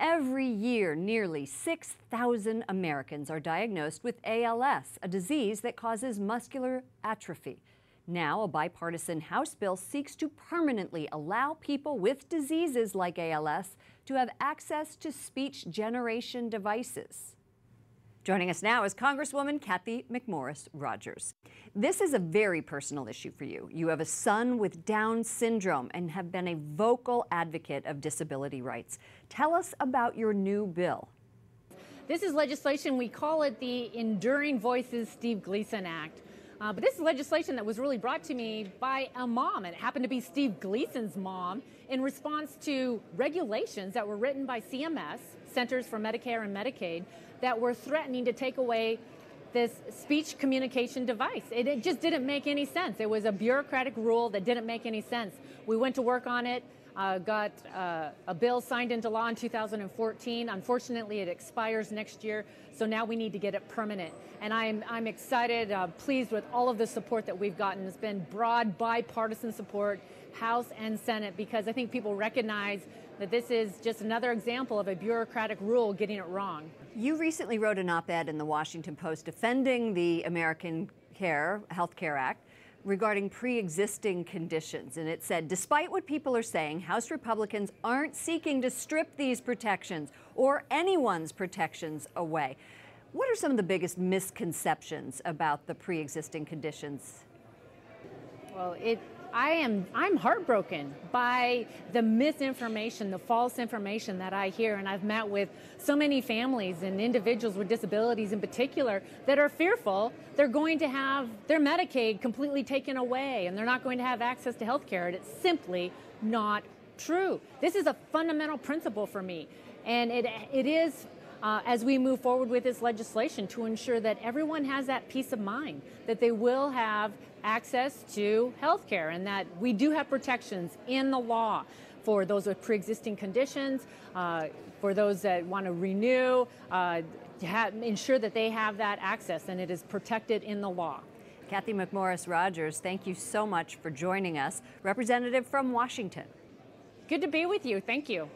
Every year, nearly 6,000 Americans are diagnosed with ALS, a disease that causes muscular atrophy. Now, a bipartisan House bill seeks to permanently allow people with diseases like ALS to have access to speech generation devices. Joining us now is Congresswoman Cathy McMorris Rodgers. This is a very personal issue for you. You have a son with Down syndrome and have been a vocal advocate of disability rights. Tell us about your new bill. This is legislation, we call it the Enduring Voices Steve Gleason Act. But this is legislation that was really brought to me by a mom, and it happened to be Steve Gleason's mom, in response to regulations that were written by CMS, Centers for Medicare and Medicaid, that were threatening to take away this speech communication device. It just didn't make any sense. It was a bureaucratic rule that didn't make any sense. We went to work on it, got a bill signed into law in 2014. Unfortunately, it expires next year, so now we need to get it permanent. And I'm excited, pleased with all of the support that we've gotten. It's been broad bipartisan support, House and Senate, because I think people recognize that this is just another example of a bureaucratic rule getting it wrong. You recently wrote an op-ed in the Washington Post defending the American Health Care Act regarding pre-existing conditions. And it said, despite what people are saying, House Republicans aren't seeking to strip these protections or anyone's protections away. What are some of the biggest misconceptions about the pre-existing conditions? Well, I'm heartbroken by the misinformation, the false information that I hear, and I've met with so many families and individuals with disabilities in particular that are fearful they're going to have their Medicaid completely taken away and they're not going to have access to health care, and it's simply not true. This is a fundamental principle for me, and it is as we move forward with this legislation to ensure that everyone has that peace of mind, that they will have access to health care, and that we do have protections in the law for those with pre-existing conditions, for those that want to renew, ensure that they have that access, and it is protected in the law. Cathy McMorris Rodgers, thank you so much for joining us. Representative from Washington. Good to be with you. Thank you.